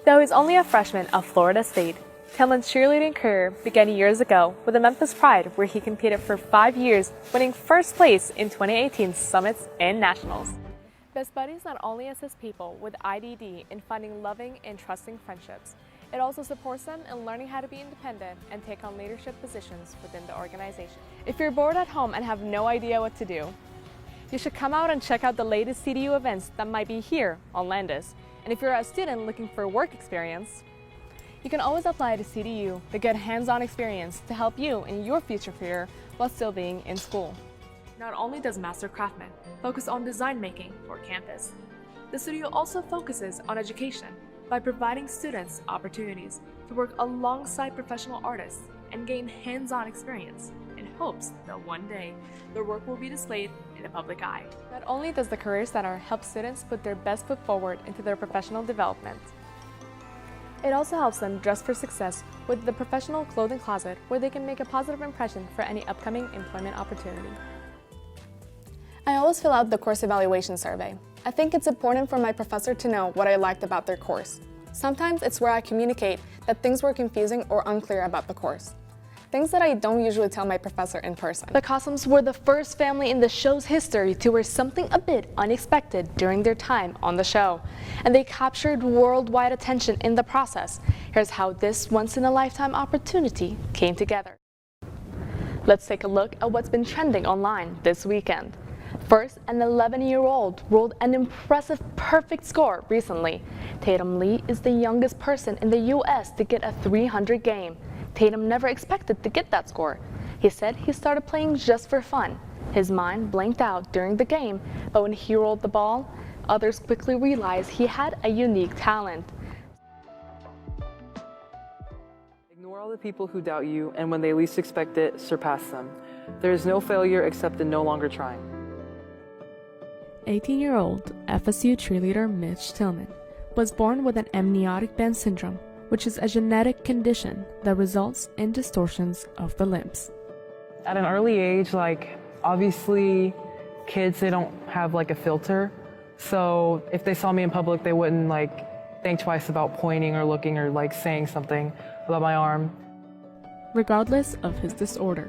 Though he's only a freshman of Florida State, Tillman's cheerleading career began years ago with the Memphis Pride, where he competed for 5 years, winning first place in 2018 Summits and Nationals. Best Buddies not only assist people with IDD in finding loving and trusting friendships, it also supports them in learning how to be independent and take on leadership positions within the organization. If you're bored at home and have no idea what to do, you should come out and check out the latest CDU events that might be here on Landis. And if you're a student looking for work experience, you can always apply to CDU to get hands-on experience to help you in your future career while still being in school. Not only does Master Craftsman focus on design making for campus, the studio also focuses on education by providing students opportunities to work alongside professional artists and gain hands-on experience in hopes that one day their work will be displayed in the public eye. Not only does the Career Center help students put their best foot forward into their professional development, it also helps them dress for success with the professional clothing closet where they can make a positive impression for any upcoming employment opportunity. I always fill out the course evaluation survey. I think it's important for my professor to know what I liked about their course. Sometimes it's where I communicate that things were confusing or unclear about the course. Things that I don't usually tell my professor in person. The Cossums were the first family in the show's history to wear something a bit unexpected during their time on the show, and they captured worldwide attention in the process. Here's how this once-in-a-lifetime opportunity came together. Let's take a look at what's been trending online this weekend. First, an 11-year-old rolled an impressive perfect score recently. Tatum Lee is the youngest person in the U.S. to get a 300 game. Tatum never expected to get that score. He said he started playing just for fun. His mind blanked out during the game, but when he rolled the ball, others quickly realized he had a unique talent. Ignore all the people who doubt you, and when they least expect it, surpass them. There is no failure except in no longer trying. 18-year-old FSU cheerleader Mitch Tillman was born with an amniotic band syndrome, which is a genetic condition that results in distortions of the limbs. At an early age, obviously kids, they don't have a filter. So if they saw me in public, they wouldn't think twice about pointing or looking or saying something about my arm. Regardless of his disorder,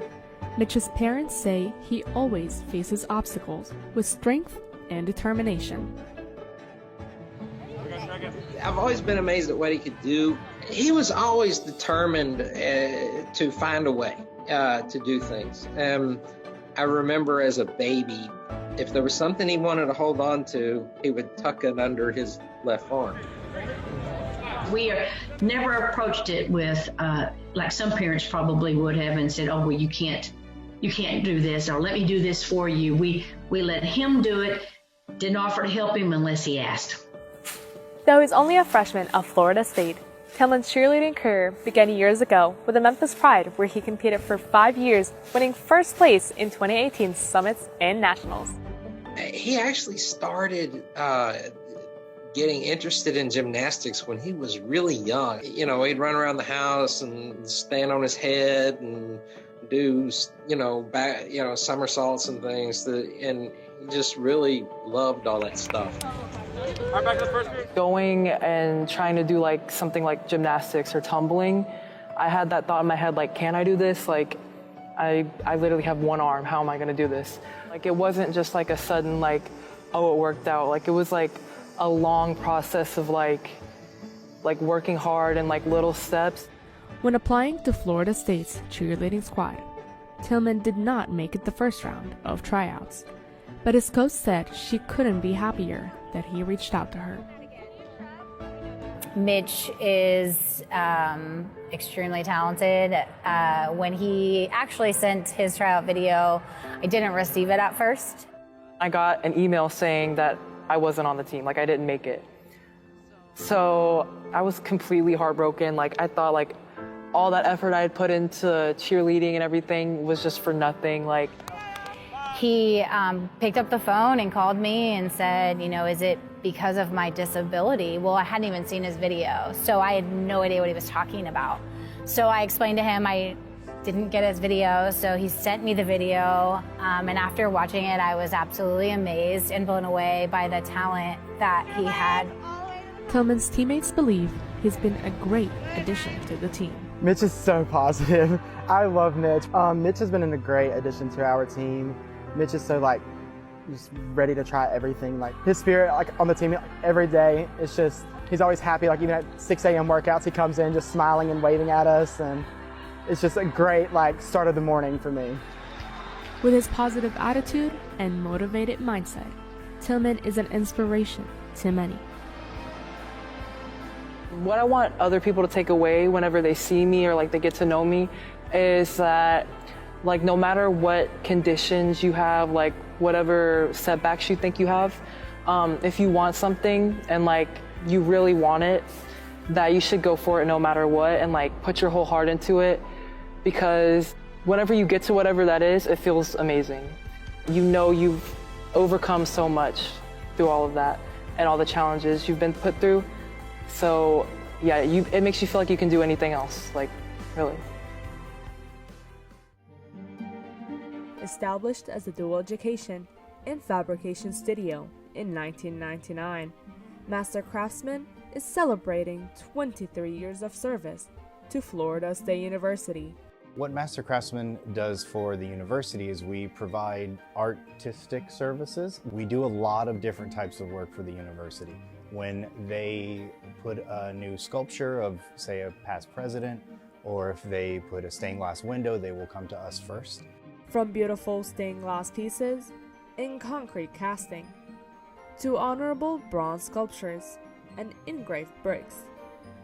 Mitch's parents say he always faces obstacles with strength and determination. I've always been amazed at what he could do. He was always determined to find a way to do things. I remember as a baby, if there was something he wanted to hold on to, he would tuck it under his left arm. We never approached it with, like some parents probably would have and said, oh, well, you can't do this, or let me do this for you. We let him do it, didn't offer to help him unless he asked. Though he's only a freshman of Florida State, Tillman's cheerleading career began years ago with the Memphis Pride, where he competed for 5 years, winning first place in 2018 Summits and Nationals. He actually started getting interested in gymnastics when he was really young. You know, he'd run around the house and stand on his head and do, somersaults and things, and he just really loved all that stuff. All right, back to the first period. Going and trying to do something like gymnastics or tumbling, I had that thought in my head, can I do this? I literally have one arm, how am I gonna do this? It wasn't just a sudden oh, it worked out. It was a long process of working hard and little steps. When applying to Florida State's cheerleading squad, Tillman did not make it the first round of tryouts, but his coach said she couldn't be happier that he reached out to her. Mitch is extremely talented. When he actually sent his tryout video, I didn't receive it at first. I got an email saying that I wasn't on the team, I didn't make it. So I was completely heartbroken. I thought all that effort I had put into cheerleading and everything was just for nothing. He picked up the phone and called me and said, is it because of my disability? Well, I hadn't even seen his video, so I had no idea what he was talking about. So I explained to him I didn't get his video, so he sent me the video, and after watching it, I was absolutely amazed and blown away by the talent that he had. Tillman's teammates believe he's been a great addition to the team. Mitch is so positive. I love Mitch. Mitch has been a great addition to our team. Mitch is so just ready to try everything. His spirit on the team every day, it's just, he's always happy. Even at 6 a.m. workouts, he comes in just smiling and waving at us, and it's just a great start of the morning for me. With his positive attitude and motivated mindset, Tillman is an inspiration to many. What I want other people to take away whenever they see me or they get to know me is that no matter what conditions you have, whatever setbacks you think you have, if you want something and you really want it, that you should go for it no matter what and put your whole heart into it, because whenever you get to whatever that is, it feels amazing. You know you've overcome so much through all of that and all the challenges you've been put through. So yeah, it makes you feel like you can do anything else, really. Established as a dual education and fabrication studio in 1999, Master Craftsman is celebrating 23 years of service to Florida State University. What Master Craftsman does for the university is we provide artistic services. We do a lot of different types of work for the university. When they put a new sculpture of, say, a past president, or if they put a stained glass window, they will come to us first. From beautiful stained glass pieces in concrete casting to honorable bronze sculptures and engraved bricks,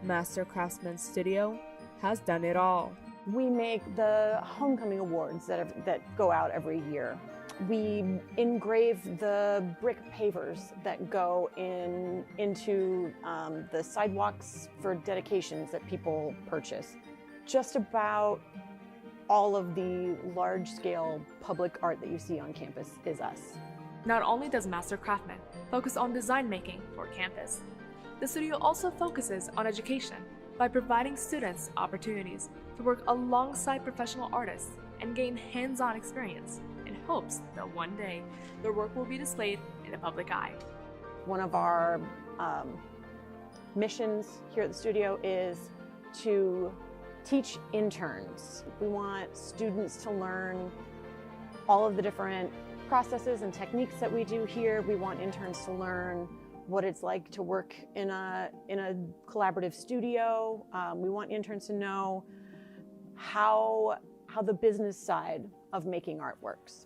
Master Craftsman Studio has done it all. We make the homecoming awards that go out every year. We engrave the brick pavers that go into the sidewalks for dedications that people purchase. Just about all of the large-scale public art that you see on campus is us. Not only does Master Craftsman focus on design making for campus, the studio also focuses on education by providing students opportunities to work alongside professional artists and gain hands-on experience in hopes that one day their work will be displayed in the public eye. One of our missions here at the studio is to teach interns. We want students to learn all of the different processes and techniques that we do here. We want interns to learn what it's like to work in a collaborative studio. We want interns to know how the business side of making art works.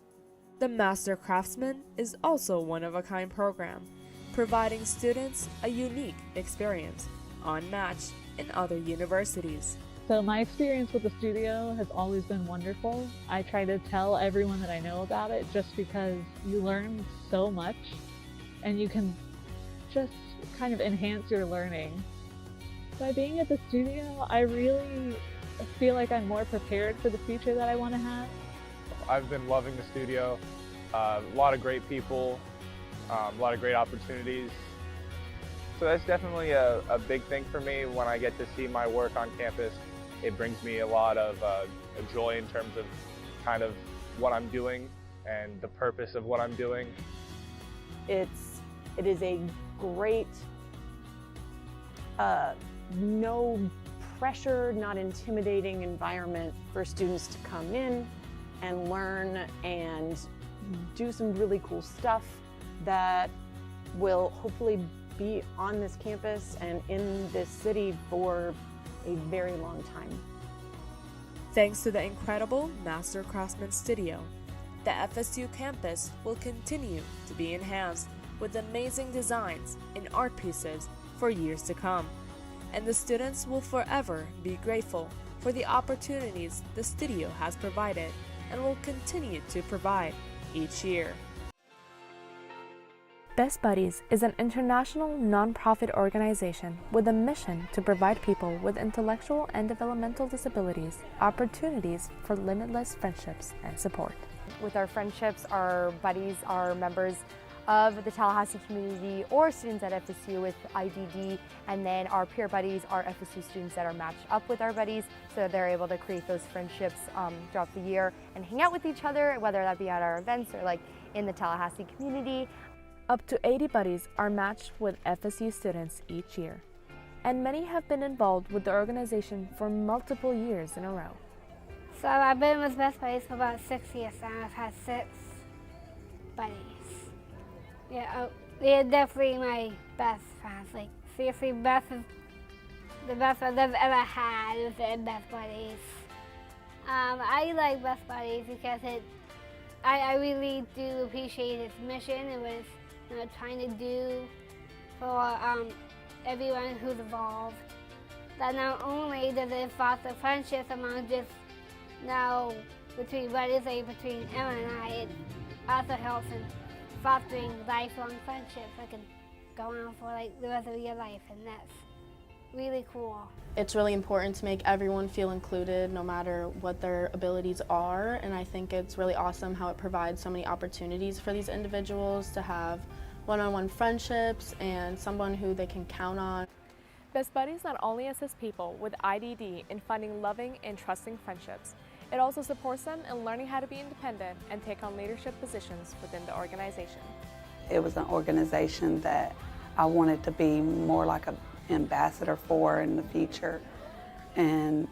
The Master Craftsman is also a one-of-a-kind program, providing students a unique experience unmatched in other universities. So my experience with the studio has always been wonderful. I try to tell everyone that I know about it just because you learn so much and you can just kind of enhance your learning. By being at the studio, I really feel like I'm more prepared for the future that I want to have. I've been loving the studio, a lot of great people, a lot of great opportunities. So that's definitely a big thing for me when I get to see my work on campus. It brings me a lot of joy in terms of kind of what I'm doing and the purpose of what I'm doing. It is a great, no pressure, not intimidating environment for students to come in and learn and do some really cool stuff that will hopefully be on this campus and in this city for a very long time. Thanks to the incredible Master Craftsman Studio, the FSU campus will continue to be enhanced with amazing designs and art pieces for years to come, and the students will forever be grateful for the opportunities the studio has provided and will continue to provide each year. Best Buddies is an international non-profit organization with a mission to provide people with intellectual and developmental disabilities opportunities for limitless friendships and support. With our friendships, our buddies are members of the Tallahassee community or students at FSU with IDD, and then our peer buddies are FSU students that are matched up with our buddies, so they're able to create those friendships throughout the year and hang out with each other, whether that be at our events or like in the Tallahassee community. Up to 80 buddies are matched with FSU students each year, and many have been involved with the organization for multiple years in a row. So I've been with Best Buddies for about 6 years now. I've had 6 buddies. Yeah, they're definitely my best friends. Like, seriously, the best friends I've ever had within Best Buddies. I like Best Buddies because I really do appreciate its mission and what it's trying to do for everyone who's involved. That not only does it foster friendships among just now between buddies, like between Emma and I, it also helps in fostering lifelong friendships that can go on for like the rest of your life, and that's really cool. It's really important to make everyone feel included no matter what their abilities are, and I think it's really awesome how it provides so many opportunities for these individuals to have one-on-one friendships and someone who they can count on. Best Buddies not only assists people with IDD in finding loving and trusting friendships, it also supports them in learning how to be independent and take on leadership positions within the organization. It was an organization that I wanted to be more like an ambassador for in the future and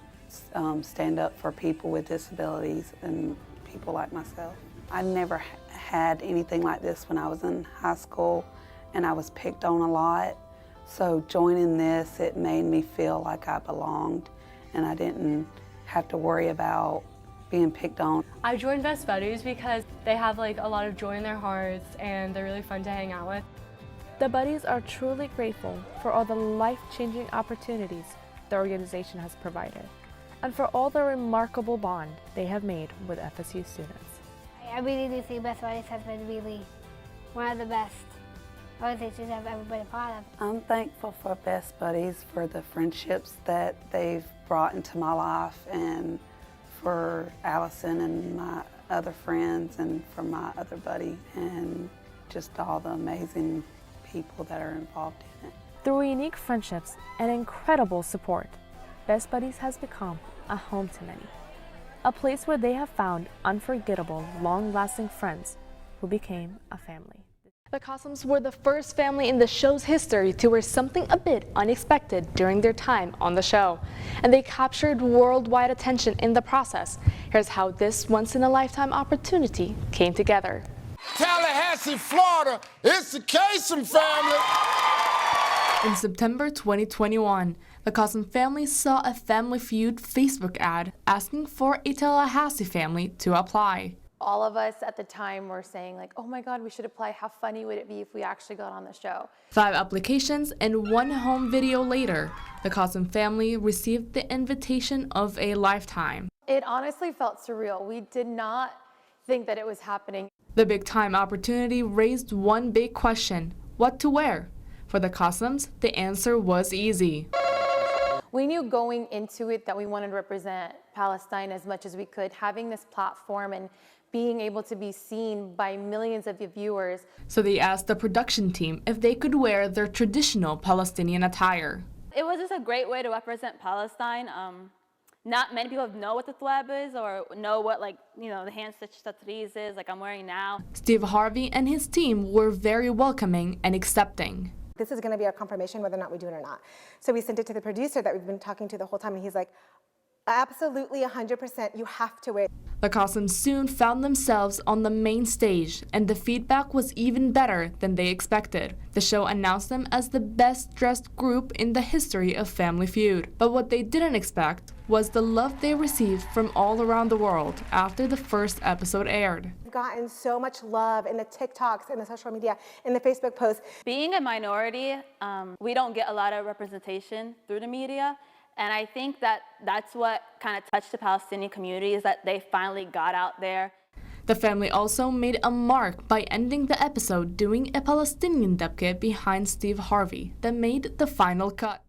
stand up for people with disabilities and people like myself. I never had anything like this when I was in high school, and I was picked on a lot. So joining this, it made me feel like I belonged and I didn't have to worry about being picked on. I joined Best Buddies because they have like a lot of joy in their hearts and they're really fun to hang out with. The Buddies are truly grateful for all the life-changing opportunities the organization has provided and for all the remarkable bond they have made with FSU students. I really do think Best Buddies has been really one of the best organizations I've ever been a part of. I'm thankful for Best Buddies for the friendships that they've brought into my life, and for Allison and my other friends, and for my other buddy, and just all the amazing people that are involved in it. Through unique friendships and incredible support, Best Buddies has become a home to many, a place where they have found unforgettable, long-lasting friends who became a family. The Cossums were the first family in the show's history to wear something a bit unexpected during their time on the show, and they captured worldwide attention in the process. Here's how this once-in-a-lifetime opportunity came together. Tallahassee, Florida, it's the Kasem family. In September 2021, the Cossum family saw a Family Feud Facebook ad asking for a Tallahassee family to apply. All of us at the time were saying like, oh my God, we should apply. How funny would it be if we actually got on the show? 5 applications and 1 home video later, the Cossum family received the invitation of a lifetime. It honestly felt surreal. We did not think that it was happening. The big-time opportunity raised one big question: what to wear? For the Cossums, the answer was easy. We knew going into it that we wanted to represent Palestine as much as we could, having this platform and being able to be seen by millions of viewers. So they asked the production team if they could wear their traditional Palestinian attire. It was just a great way to represent Palestine. Not many people know what the thwab is or know what, like, you know, the hand-stitched tatriz is, like I'm wearing now. Steve Harvey and his team were very welcoming and accepting. This is going to be a confirmation whether or not we do it or not. So we sent it to the producer that we've been talking to the whole time, and he's like, absolutely 100%, you have to wear it. The Cossums soon found themselves on the main stage, and the feedback was even better than they expected. The show announced them as the best-dressed group in the history of Family Feud. But what they didn't expect was the love they received from all around the world after the first episode aired. We've gotten so much love in the TikToks, in the social media, in the Facebook posts. Being a minority, we don't get a lot of representation through the media. And I think that that's what kind of touched the Palestinian community, is that they finally got out there. The family also made a mark by ending the episode doing a Palestinian dubkit behind Steve Harvey that made the final cut.